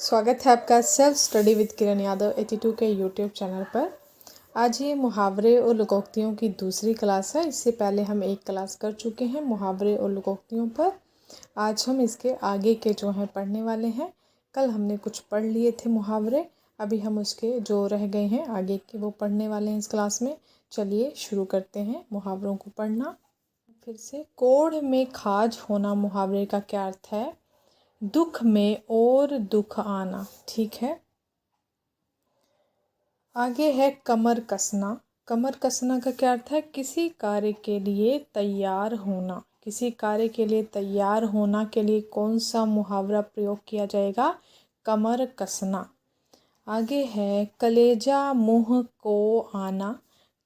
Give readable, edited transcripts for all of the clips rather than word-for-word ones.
स्वागत है आपका self study with Kiran Yadav 82 के यूट्यूब चैनल पर। आज ये मुहावरे और लोकोक्तियों की दूसरी क्लास है। इससे पहले हम एक क्लास कर चुके हैं मुहावरे और लोकोक्तियों पर। आज हम इसके आगे के जो हैं पढ़ने वाले हैं। कल हमने कुछ पढ़ लिए थे मुहावरे, अभी हम उसके जो रह गए हैं आगे के वो पढ़ने वाले हैं इस क्लास में। चलिए शुरू करते हैं मुहावरों को पढ़ना। फिर से, कोढ़ में खाज होना मुहावरे का क्या अर्थ है? दुख में और दुख आना। ठीक है, आगे है कमर कसना। कमर कसना का क्या अर्थ है? किसी कार्य के लिए तैयार होना। किसी कार्य के लिए तैयार होना के लिए कौन सा मुहावरा प्रयोग किया जाएगा? कमर कसना। आगे है कलेजा मुंह को आना।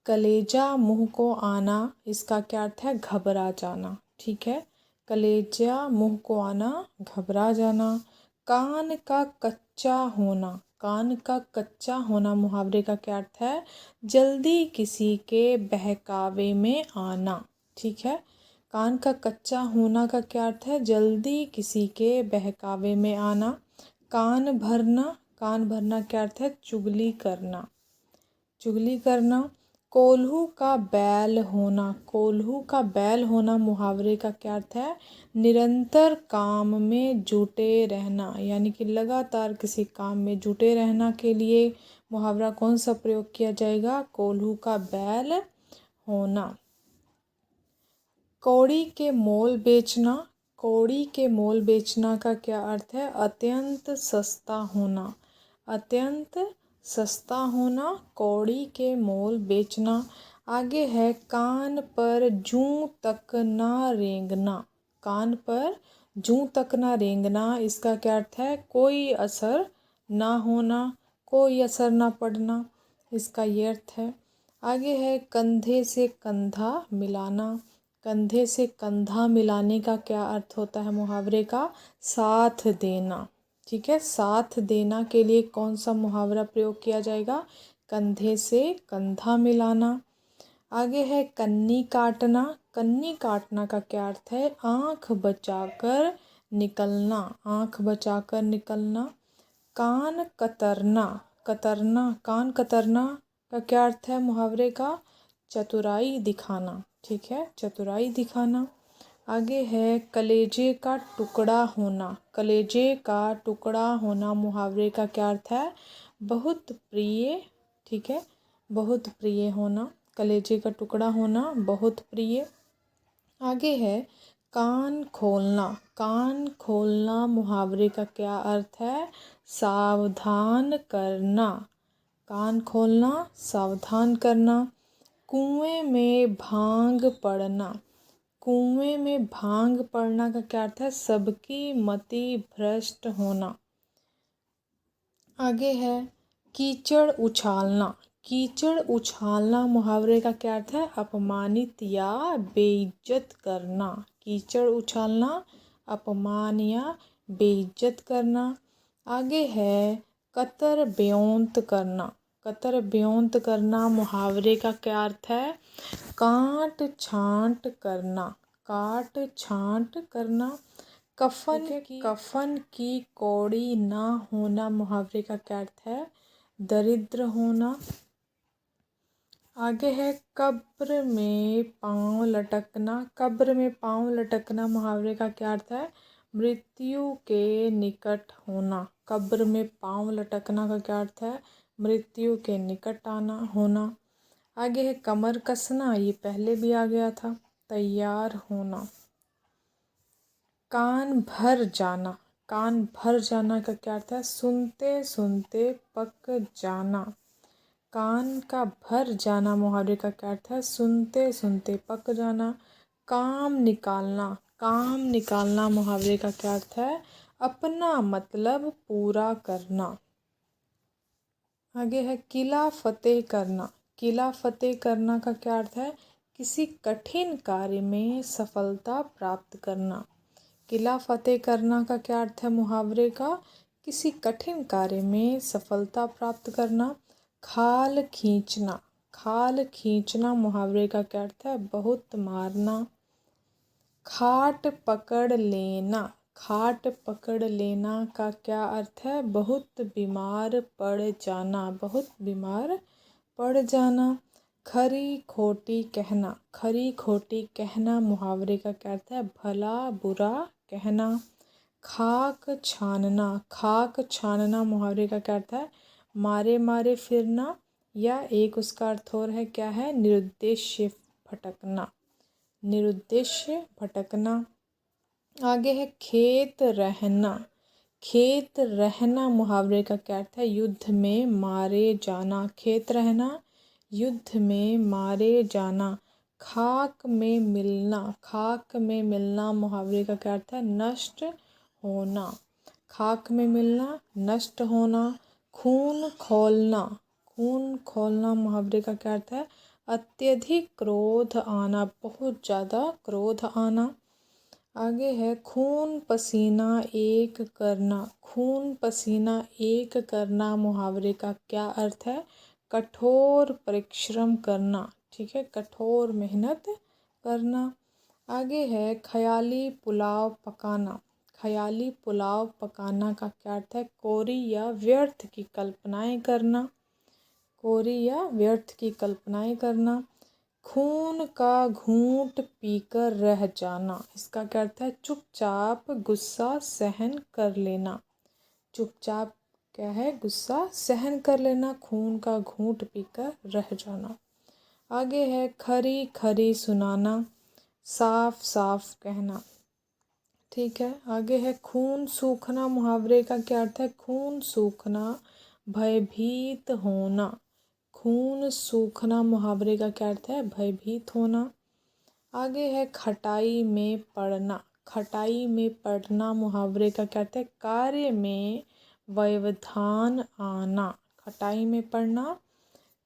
कलेजा मुंह को आना, इसका क्या अर्थ है? घबरा जाना। ठीक है, कलेजा मुंह को आना, घबरा जाना। कान का कच्चा होना। कान का कच्चा होना मुहावरे का क्या अर्थ है? जल्दी किसी के बहकावे में आना। ठीक है, कान का कच्चा होना का क्या अर्थ है? जल्दी किसी के बहकावे में आना। कान भरना। कान भरना क्या अर्थ है? चुगली करना। चुगली करना। कोल्हू का बैल होना। कोल्हू का बैल होना मुहावरे का क्या अर्थ है? निरंतर काम में जुटे रहना, यानी कि लगातार किसी काम में जुटे रहना के लिए मुहावरा कौन सा प्रयोग किया जाएगा? कोल्हू का बैल होना। कौड़ी के मोल बेचना। कौड़ी के मोल बेचना का क्या अर्थ है? अत्यंत सस्ता होना। अत्यंत सस्ता होना, कौड़ी के मोल बेचना। आगे है कान पर जूं तक ना रेंगना। कान पर जूं तक ना रेंगना, इसका क्या अर्थ है? कोई असर ना होना, कोई असर ना पड़ना, इसका ये अर्थ है। आगे है कंधे से कंधा मिलाना। कंधे से कंधा मिलाने का क्या अर्थ होता है मुहावरे का? साथ देना। ठीक है, साथ देना के लिए कौन सा मुहावरा प्रयोग किया जाएगा? कंधे से कंधा मिलाना। आगे है कन्नी काटना। कन्नी काटना का क्या अर्थ है? आँख बचाकर निकलना। आँख बचाकर निकलना। कान कतरना। कतरना, कान कतरना का क्या अर्थ है मुहावरे का? चतुराई दिखाना। ठीक है, चतुराई दिखाना। आगे है कलेजे का टुकड़ा होना। कलेजे का टुकड़ा होना मुहावरे का क्या अर्थ है? बहुत प्रिय। ठीक है, बहुत प्रिय होना। कलेजे का टुकड़ा होना, बहुत प्रिय। आगे है कान खोलना। कान खोलना मुहावरे का क्या अर्थ है? सावधान करना। कान खोलना, सावधान करना। कुएं में भांग पड़ना। कुएं में भांग पड़ना का क्या अर्थ है? सबकी मति भ्रष्ट होना। आगे है कीचड़ उछालना। कीचड़ उछालना मुहावरे का क्या अर्थ है? अपमानित या बेइज्जत करना। कीचड़ उछालना, अपमान या बेइज्जत करना। आगे है कतर ब्योंत करना। कतर ब्योंत करना मुहावरे का क्या अर्थ है? काट छांट करना। काट छांट करना। कफन की कौड़ी ना होना मुहावरे का क्या अर्थ है? दरिद्र होना। आगे है कब्र में पाँव लटकना। कब्र में पाँव लटकना मुहावरे का क्या अर्थ है? मृत्यु के निकट होना। कब्र में पाँव लटकना का क्या अर्थ है? मृत्यु के निकट आना होना। आगे है कमर कसना, ये पहले भी आ गया था। तैयार होना। कान भर जाना। कान भर जाना का क्या अर्थ है? सुनते सुनते पक जाना। कान का भर जाना मुहावरे का क्या अर्थ है? सुनते सुनते पक जाना। काम निकालना। काम निकालना मुहावरे का क्या अर्थ है? अपना मतलब पूरा करना। आगे है किला फतेह करना। किला फतेह करना का क्या अर्थ है? किसी कठिन कार्य में सफलता प्राप्त करना। किला फतेह करना का क्या अर्थ है मुहावरे का? किसी कठिन कार्य में सफलता प्राप्त करना। खाल खींचना। खाल खींचना मुहावरे का क्या अर्थ है? बहुत मारना। खाट पकड़ लेना। खाट पकड़ लेना का क्या अर्थ है? बहुत बीमार पड़ जाना, बहुत बीमार पड़ जाना। खरी खोटी कहना, खरी खोटी कहना मुहावरे का क्या अर्थ है? भला बुरा कहना। खाक छानना, खाक छानना मुहावरे का क्या अर्थ है? मारे मारे फिरना, या एक उसका अर्थ और है, क्या है? निरुद्देश्य भटकना, निरुद्देश्य भटकना। आगे है खेत रहना, खेत रहना मुहावरे का क्या अर्थ है? युद्ध में मारे जाना, खेत रहना, युद्ध में मारे जाना। खाक में मिलना, खाक में मिलना मुहावरे का क्या अर्थ है? नष्ट होना, खाक में मिलना, नष्ट होना। खून खौलना, खून खौलना मुहावरे का क्या अर्थ है? अत्यधिक क्रोध आना, बहुत ज़्यादा क्रोध आना। आगे है खून पसीना एक करना, खून पसीना एक करना मुहावरे का क्या अर्थ है? कठोर परिश्रम करना, ठीक है, कठोर मेहनत करना। आगे है ख्याली पुलाव पकाना, ख्याली पुलाव पकाना का क्या अर्थ है? कोरी या व्यर्थ की कल्पनाएं करना, कोरी या व्यर्थ की कल्पनाएं करना। खून का घूंट पीकर रह जाना, इसका क्या अर्थ है? चुपचाप गुस्सा सहन कर लेना, चुपचाप क्या है? गुस्सा सहन कर लेना, खून का घूंट पीकर रह जाना। आगे है खरी खरी सुनाना, साफ साफ कहना, ठीक है। आगे है खून सूखना मुहावरे का क्या अर्थ है? खून सूखना, भयभीत होना, खून सूखना मुहावरे का क्या अर्थ है? भयभीत होना। आगे है खटाई में पड़ना, खटाई में पड़ना मुहावरे का क्या अर्थ है? कार्य में व्यवधान आना, खटाई में पड़ना,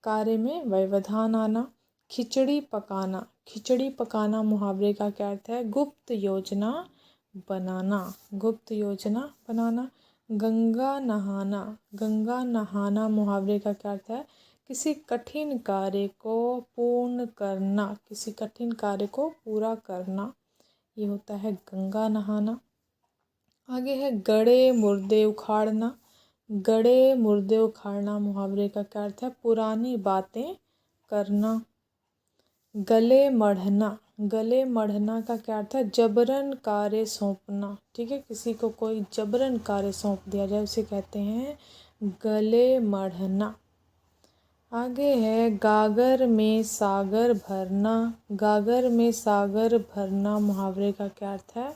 कार्य में व्यवधान आना। खिचड़ी पकाना, खिचड़ी पकाना मुहावरे का क्या अर्थ है? गुप्त योजना बनाना, गुप्त योजना बनाना। गंगा नहाना, गंगा नहाना मुहावरे का क्या अर्थ है? किसी कठिन कार्य को पूर्ण करना, किसी कठिन कार्य को पूरा करना, ये होता है गंगा नहाना। आगे है गड़े मुर्दे उखाड़ना, गड़े मुर्दे उखाड़ना मुहावरे का क्या अर्थ है? पुरानी बातें करना। गले मढ़ना, गले मढ़ना का क्या अर्थ है? जबरन कार्य सौंपना, ठीक है, किसी को कोई जबरन कार्य सौंप दिया जाए उसे कहते हैं गले मढ़ना। आगे है गागर में सागर भरना, गागर में सागर भरना मुहावरे का क्या अर्थ है?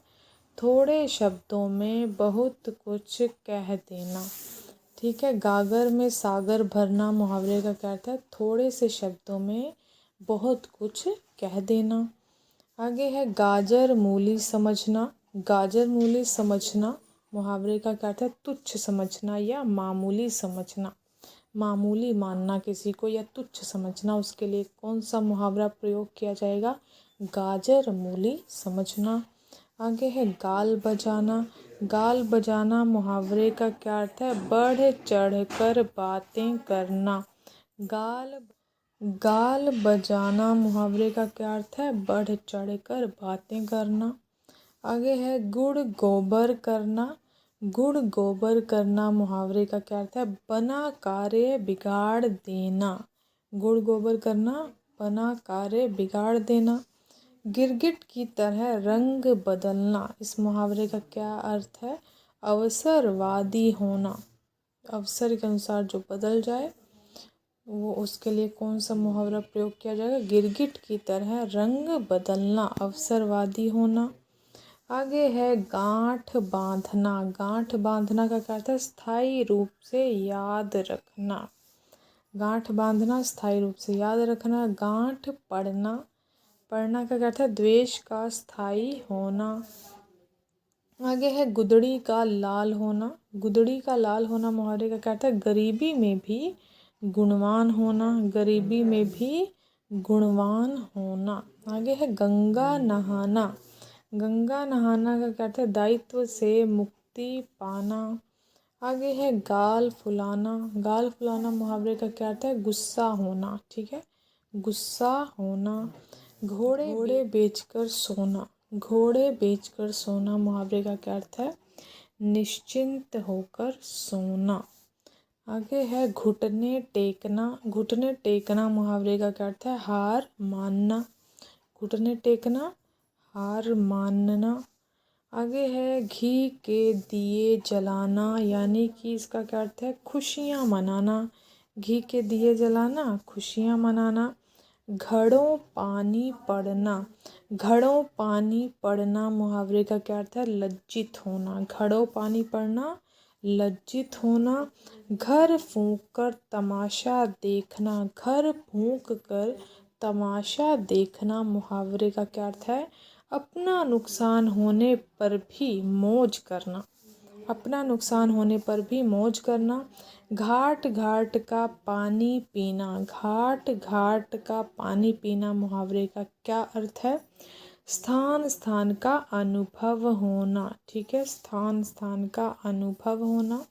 थोड़े शब्दों में बहुत कुछ कह देना, ठीक है। गागर में सागर भरना मुहावरे का क्या अर्थ है? थोड़े से शब्दों में बहुत कुछ कह देना। आगे है गाजर मूली समझना, गाजर मूली समझना मुहावरे का क्या अर्थ है? तुच्छ समझना या मामूली समझना, मामूली मानना किसी को या तुच्छ समझना, उसके लिए कौन सा मुहावरा प्रयोग किया जाएगा? गाजर मूली समझना। आगे है गाल बजाना, गाल बजाना मुहावरे का क्या अर्थ है? बढ़ चढ़ कर बातें करना, गाल गाल बजाना मुहावरे का क्या अर्थ है? बढ़ चढ़ कर बातें करना। आगे है गुड़ गोबर करना, गुड़ गोबर करना मुहावरे का क्या अर्थ है? बना कार्य बिगाड़ देना, गुड़ गोबर करना, बना कार्य बिगाड़ देना। गिरगिट की तरह रंग बदलना, इस मुहावरे का क्या अर्थ है? अवसरवादी होना, अवसर के अनुसार जो बदल जाए वो, उसके लिए कौन सा मुहावरा प्रयोग किया जाएगा? गिरगिट की तरह रंग बदलना, अवसरवादी होना। आगे है गांठ बांधना, गांठ बांधना का क्या अर्थ है? स्थायी रूप से याद रखना, गांठ बांधना स्थायी रूप से याद रखना। गांठ पड़ना, पड़ना का क्या अर्थ है? द्वेष का स्थायी होना। आगे है गुदड़ी का लाल होना, गुदड़ी का लाल होना मुहावरे का क्या अर्थ है? गरीबी में भी गुणवान होना, गरीबी में भी गुणवान होना। आगे है गंगा नहाना, गंगा नहाना का क्या अर्थ है? दायित्व से मुक्ति पाना। आगे है गाल फुलाना, गाल फुलाना मुहावरे का क्या अर्थ है? गुस्सा होना, ठीक है, गुस्सा होना। घोड़े बेचकर सोना, घोड़े बेचकर सोना मुहावरे का क्या अर्थ है? निश्चिंत होकर सोना। आगे है घुटने टेकना। घुटने टेकना मुहावरे का क्या अर्थ है? हार मानना। घुटने टेकना, हार मानना। आगे है घी के दिए जलाना, यानी कि इसका क्या अर्थ है? खुशियाँ मनाना। घी के दिए जलाना, खुशियाँ मनाना। घड़ों पानी पड़ना। घड़ों पानी पड़ना मुहावरे का क्या अर्थ है? लज्जित होना। घड़ों पानी पड़ना, लज्जित होना। घर फूंक कर तमाशा देखना। घर फूंक कर तमाशा देखना मुहावरे का क्या अर्थ है? अपना नुकसान होने पर भी मौज करना। अपना नुकसान होने पर भी मौज करना। घाट घाट का पानी पीना। घाट घाट का पानी पीना मुहावरे का क्या अर्थ है? स्थान स्थान का अनुभव होना। ठीक है, स्थान स्थान का अनुभव होना।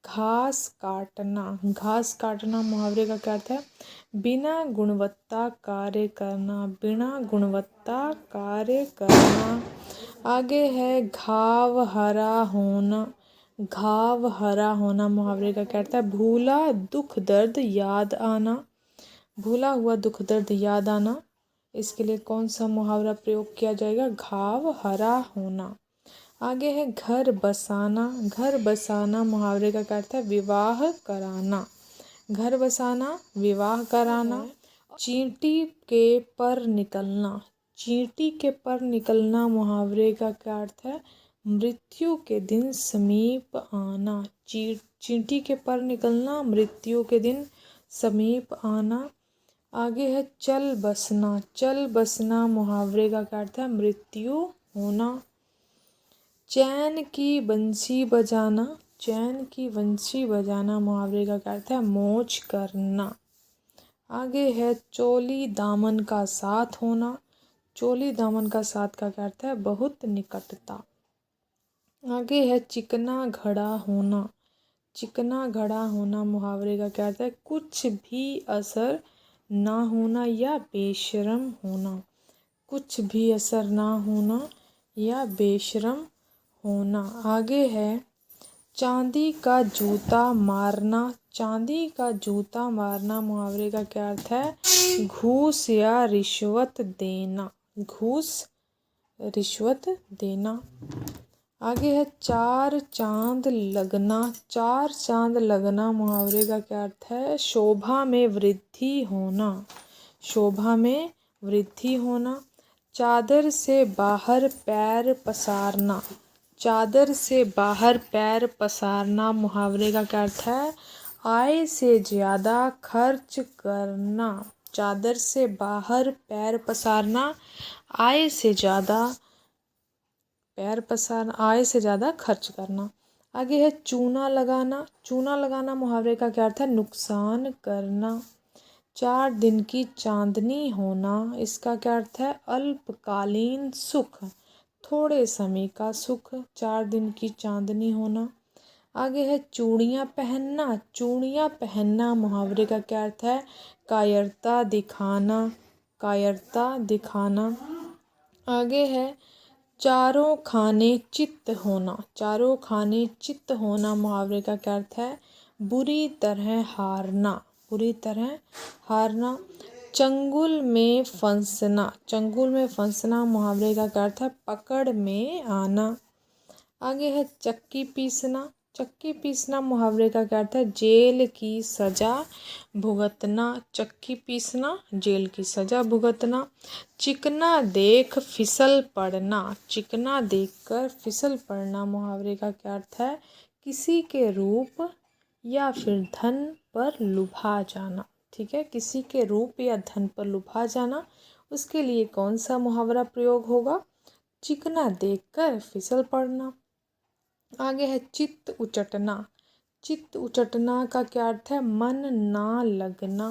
घास काटना। घास काटना मुहावरे का क्या अर्थ है? बिना गुणवत्ता कार्य करना। बिना गुणवत्ता कार्य करना। आगे है घाव हरा होना। घाव हरा होना मुहावरे का क्या अर्थ है? भूला दुख दर्द याद आना। भूला हुआ दुख दर्द याद आना। इसके लिए कौन सा मुहावरा प्रयोग किया जाएगा? घाव हरा होना। आगे है घर बसाना। घर बसाना मुहावरे का क्या अर्थ है? विवाह कराना। घर बसाना, विवाह कराना। चींटी के पर निकलना। चींटी के पर निकलना मुहावरे का क्या अर्थ है? मृत्यु के दिन समीप आना। चींटी के पर निकलना, मृत्यु के दिन समीप आना। आगे है चल बसना। चल बसना मुहावरे का क्या अर्थ है? मृत्यु होना। चैन की बंसी बजाना। चैन की बंसी बजाना मुहावरे का क्या अर्थ है? मौज करना। आगे है चोली दामन का साथ होना। चोली दामन का साथ का क्या अर्थ है? बहुत निकटता। आगे है चिकना घड़ा होना। चिकना घड़ा होना मुहावरे का क्या अर्थ है? कुछ भी असर ना होना या बेशरम होना। कुछ भी असर ना होना या बेशरम होना। आगे है चांदी का जूता मारना। चांदी का जूता मारना मुहावरे का क्या अर्थ है? घूस या रिश्वत देना। घूस, रिश्वत देना। आगे है चार चांद लगना। चार चांद लगना मुहावरे का क्या अर्थ है? शोभा में वृद्धि होना। शोभा में वृद्धि होना। चादर से बाहर पैर पसारना। चादर से बाहर पैर पसारना मुहावरे का क्या अर्थ है? आय से ज़्यादा खर्च करना। चादर से बाहर पैर पसारना, आय से ज़्यादा पैर पसारना, आय से ज़्यादा खर्च करना। आगे है चूना लगाना। चूना लगाना मुहावरे का क्या अर्थ है? नुकसान करना। 4 दिन की चांदनी होना, इसका क्या अर्थ है? अल्पकालीन सुख, थोड़े समय का सुख। 4 दिन की चांदनी होना। आगे है चूड़ियाँ पहनना। चूड़ियाँ पहनना मुहावरे का क्या अर्थ है? कायरता दिखाना। कायरता दिखाना। आगे है चारों खाने चित्त होना। चारों खाने चित्त होना मुहावरे का क्या अर्थ है? बुरी तरह हारना। बुरी तरह हारना। चंगुल में फंसना। चंगुल में फंसना मुहावरे का क्या अर्थ है? पकड़ में आना। आगे है चक्की पीसना। चक्की पीसना मुहावरे का क्या अर्थ है? जेल की सजा भुगतना। चक्की पीसना, जेल की सजा भुगतना। चिकना देख फिसल पड़ना। चिकना देखकर फिसल पड़ना मुहावरे का क्या अर्थ है? किसी के रूप या फिर धन पर लुभा जाना। ठीक है, किसी के रूप या धन पर लुभा जाना। उसके लिए कौन सा मुहावरा प्रयोग होगा? चिकना देखकर फिसल पड़ना। आगे है चित्त उचटना। चित्त उचटना का क्या अर्थ है? मन ना लगना।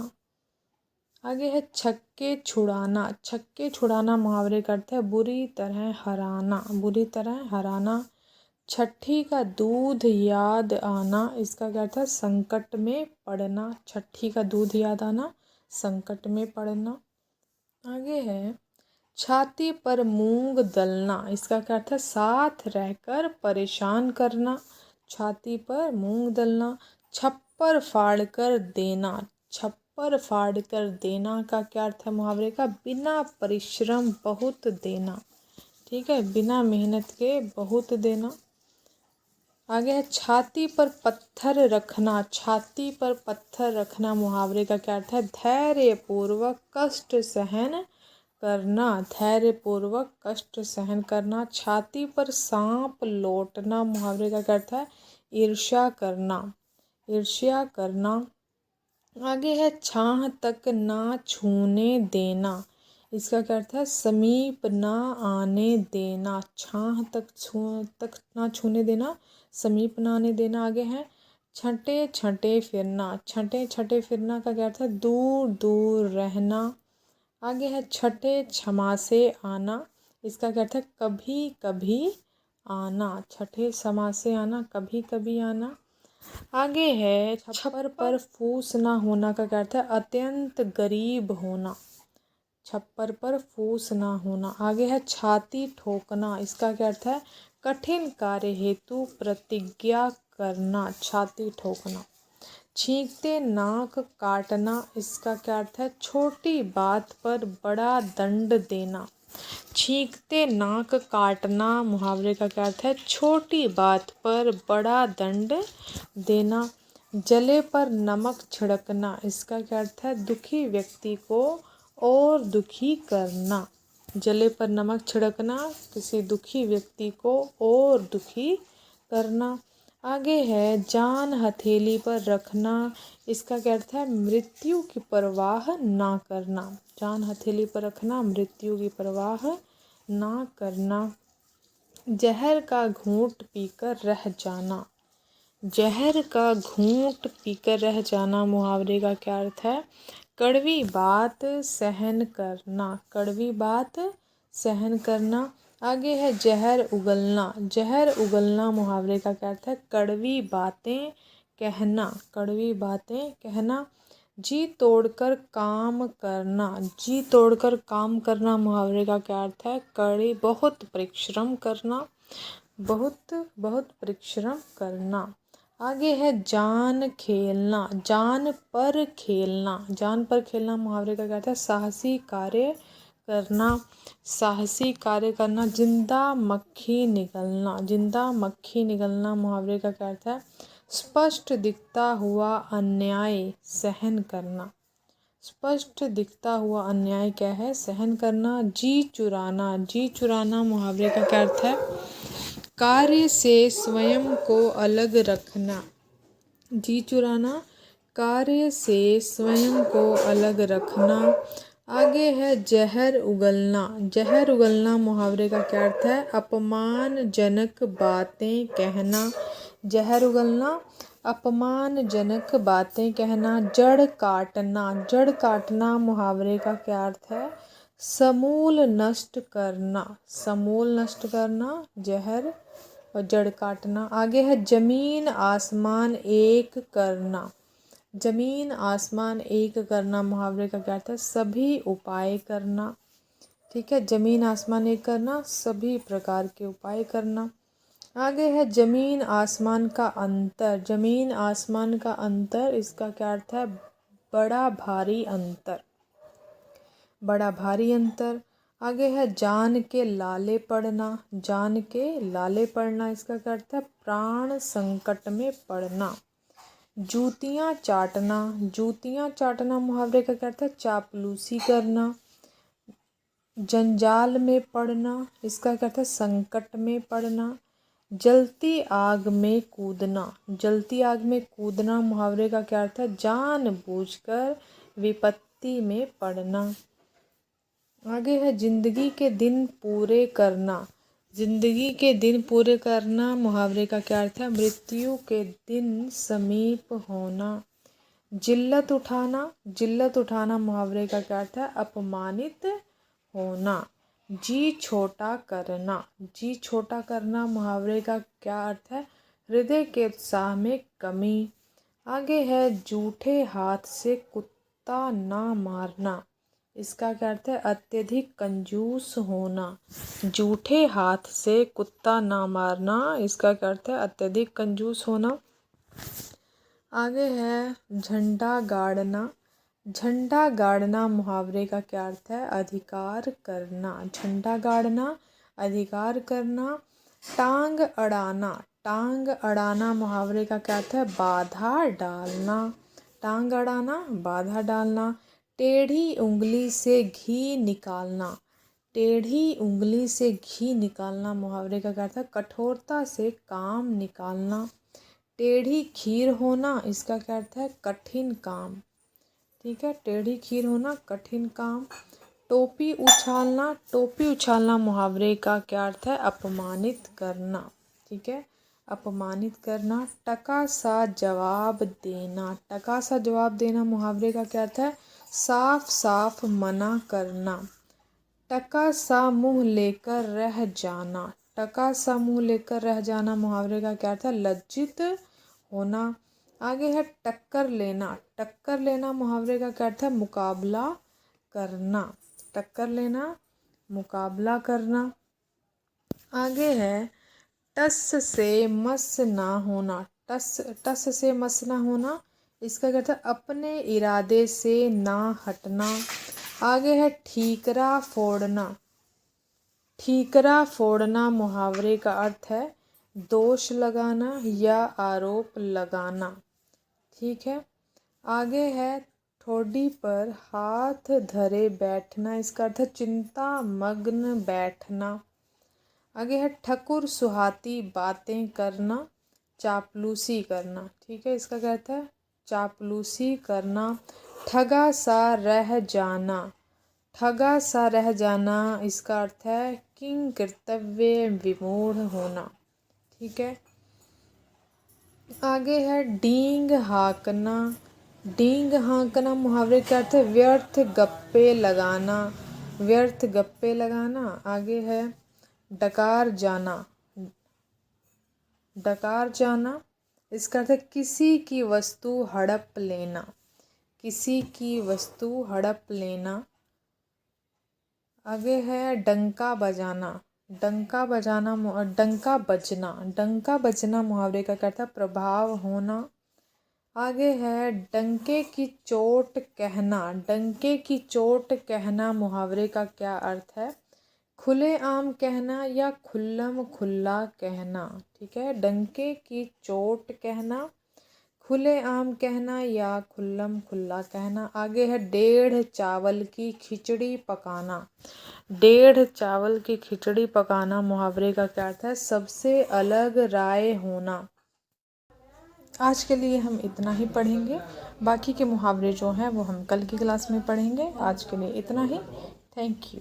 आगे है छक्के छुड़ाना। छक्के छुड़ाना मुहावरे का अर्थ है बुरी तरह हराना। बुरी तरह हराना। छठी का दूध याद आना, इसका क्या अर्थ है? संकट में पड़ना। छठी का दूध याद आना, संकट में पड़ना। आगे है छाती पर मूंग दलना, इसका क्या अर्थ है? साथ रहकर परेशान करना। छाती पर मूंग दलना। छप्पर फाड़ कर देना, छप्पर फाड़ कर देना का क्या अर्थ है मुहावरे का? बिना परिश्रम बहुत देना। ठीक है, बिना मेहनत के बहुत देना। आगे है छाती पर पत्थर रखना, छाती पर पत्थर रखना मुहावरे का क्या अर्थ है? धैर्य पूर्वक कष्ट सहन करना, धैर्य पूर्वक कष्ट सहन करना। छाती पर सांप लौटना मुहावरे का क्या अर्थ है? ईर्ष्या करना, ईर्ष्या करना। आगे है छाह तक ना छूने देना, इसका क्या अर्थ है? समीप ना आने देना। छाह तक ना छूने देना, समीप ना आने देना। आगे है छटे छटे फिरना, छटे छटे फिरना का क्या अर्थ है? दूर दूर रहना। आगे है छठे क्षमा से आना, इसका क्या अर्थ है? कभी कभी आना, छठे क्षमा से आना, कभी कभी आना। आगे है छप्पर पर फूस ना होना का क्या अर्थ है? अत्यंत गरीब होना, छप्पर पर फूस ना होना। आगे है छाती ठोकना, इसका क्या अर्थ है? कठिन कार्य हेतु प्रतिज्ञा करना, छाती ठोकना। छींकते नाक काटना, इसका क्या अर्थ है? छोटी बात पर बड़ा दंड देना। छींकते नाक काटना मुहावरे का क्या अर्थ है? छोटी बात पर बड़ा दंड देना। जले पर नमक छिड़कना, इसका क्या अर्थ है? दुखी व्यक्ति को और दुखी करना। जले पर नमक छिड़कना, किसी दुखी व्यक्ति को और दुखी करना। आगे है जान हथेली पर रखना, इसका क्या अर्थ है? मृत्यु की परवाह ना करना। जान हथेली पर रखना, मृत्यु की परवाह ना करना। जहर का घूंट पीकर रह जाना, जहर का घूंट पीकर रह जाना मुहावरे का क्या अर्थ है? कड़वी बात सहन करना, कड़वी बात सहन करना। आगे है जहर उगलना, जहर उगलना मुहावरे का क्या अर्थ है? कड़वी बातें कहना, कड़वी बातें कहना। जी तोड़कर काम करना, जी तोड़कर काम करना मुहावरे का क्या अर्थ है? कड़ी बहुत परिश्रम करना, बहुत बहुत परिश्रम करना। आगे है जान खेलना, जान पर खेलना, जान पर खेलना मुहावरे का क्या अर्थ है? साहसी कार्य करना, साहसी कार्य करना। जिंदा मक्खी निगलना, जिंदा मक्खी निगलना मुहावरे का क्या अर्थ है? स्पष्ट दिखता हुआ अन्याय सहन करना, स्पष्ट दिखता हुआ अन्याय क्या है? सहन करना। जी चुराना, जी चुराना मुहावरे का क्या अर्थ है? कार्य से स्वयं को अलग रखना। जी चुराना, कार्य से स्वयं को अलग रखना। आगे है जहर उगलना, जहर उगलना मुहावरे का क्या अर्थ है? अपमानजनक बातें कहना। जहर उगलना, अपमानजनक बातें कहना। जड़ काटना, जड़ काटना मुहावरे का क्या अर्थ है? समूल नष्ट करना, समूल नष्ट करना, जहर और जड़ काटना। आगे है जमीन आसमान एक करना, जमीन आसमान एक करना मुहावरे का क्या अर्थ है? सभी उपाय करना। ठीक है, जमीन आसमान एक करना, सभी प्रकार के उपाय करना। आगे है जमीन आसमान का अंतर, जमीन आसमान का अंतर, इसका क्या अर्थ है? बड़ा भारी अंतर, बड़ा भारी अंतर। आगे है जान के लाले पड़ना, जान के लाले पड़ना, इसका क्या अर्थ है? प्राण संकट में पड़ना। जूतियाँ चाटना, जूतियाँ चाटना मुहावरे का क्या अर्थ है? चापलूसी करना। जंजाल में पड़ना, इसका क्या अर्थ है? संकट में पड़ना। जलती आग में कूदना, जलती आग में कूदना मुहावरे का क्या अर्थ है? जानबूझकर विपत्ति में पड़ना। आगे है जिंदगी के दिन पूरे करना, जिंदगी के दिन पूरे करना मुहावरे का क्या अर्थ है? मृत्यु के दिन समीप होना। जिल्लत उठाना, जिल्लत उठाना मुहावरे का क्या अर्थ है? अपमानित होना। जी छोटा करना, जी छोटा करना मुहावरे का क्या अर्थ है? हृदय के उत्साह में कमी। आगे है जूठे हाथ से कुत्ता ना मारना, इसका क्या अर्थ है? अत्यधिक कंजूस होना। जूठे हाथ से कुत्ता ना मारना, इसका क्या अर्थ है? अत्यधिक कंजूस होना। आगे है झंडा गाड़ना। झंडा गाड़ना मुहावरे का क्या अर्थ है? अधिकार करना। झंडा गाड़ना, अधिकार करना। टांग अड़ाना। टांग अड़ाना मुहावरे का क्या अर्थ है? बाधा डालना। टांग अड़ाना, बाधा डालना। टेढ़ी उंगली से घी निकालना। टेढ़ी उंगली से घी निकालना मुहावरे का क्या अर्थ है? कठोरता से काम निकालना। टेढ़ी खीर होना, इसका क्या अर्थ है? कठिन काम। ठीक है, टेढ़ी खीर होना, कठिन काम। टोपी उछालना। टोपी उछालना मुहावरे का क्या अर्थ है? अपमानित करना। ठीक है, अपमानित करना। टका सा जवाब देना। टका सा जवाब देना मुहावरे का क्या अर्थ है? साफ साफ मना करना। टका सा मुंह लेकर रह जाना। टका सा मुंह लेकर रह जाना मुहावरे का क्या अर्थ है? लज्जित होना। आगे है टक्कर लेना। टक्कर लेना मुहावरे का क्या अर्थ है? मुकाबला करना। टक्कर लेना, मुकाबला करना। आगे है टस से मस ना होना। टस से मस ना होना, इसका क्या अर्थ है? अपने इरादे से ना हटना। आगे है ठीकरा फोड़ना। ठीकरा फोड़ना मुहावरे का अर्थ है दोष लगाना या आरोप लगाना। ठीक है, आगे है ठोडी पर हाथ धरे बैठना, इसका अर्थ है चिंता मग्न बैठना। आगे है ठकुर सुहाती बातें करना, चापलूसी करना। ठीक है, इसका क्या अर्थ है? चापलूसी करना। ठगा सा रह जाना। ठगा सा रह जाना, इसका अर्थ है किंग कर्तव्य विमूढ़ होना। ठीक है, आगे है डींग हाँकना। डींग हाँकना मुहावरे का अर्थ है व्यर्थ गप्पे लगाना। व्यर्थ गप्पे लगाना। आगे है डकार जाना। डकार जाना, इसका अर्थ है किसी की वस्तु हड़प लेना। किसी की वस्तु हड़प लेना। आगे है डंका बजाना। डंका बजाना, डंका बजना। डंका बजना मुहावरे का क्या अर्थ है? प्रभाव होना। आगे है डंके की चोट कहना। डंके की चोट कहना मुहावरे का क्या अर्थ है? खुलेआम कहना या खुल्लम खुल्ला कहना। ठीक है, डंके की चोट कहना, खुलेआम कहना या खुल्लम खुल्ला कहना। आगे है डेढ़ चावल की खिचड़ी पकाना। डेढ़ चावल की खिचड़ी पकाना मुहावरे का क्या अर्थ है? सबसे अलग राय होना। आज के लिए हम इतना ही पढ़ेंगे, बाकी के मुहावरे जो हैं वो हम कल की क्लास में पढ़ेंगे। आज के लिए इतना ही। Thank you.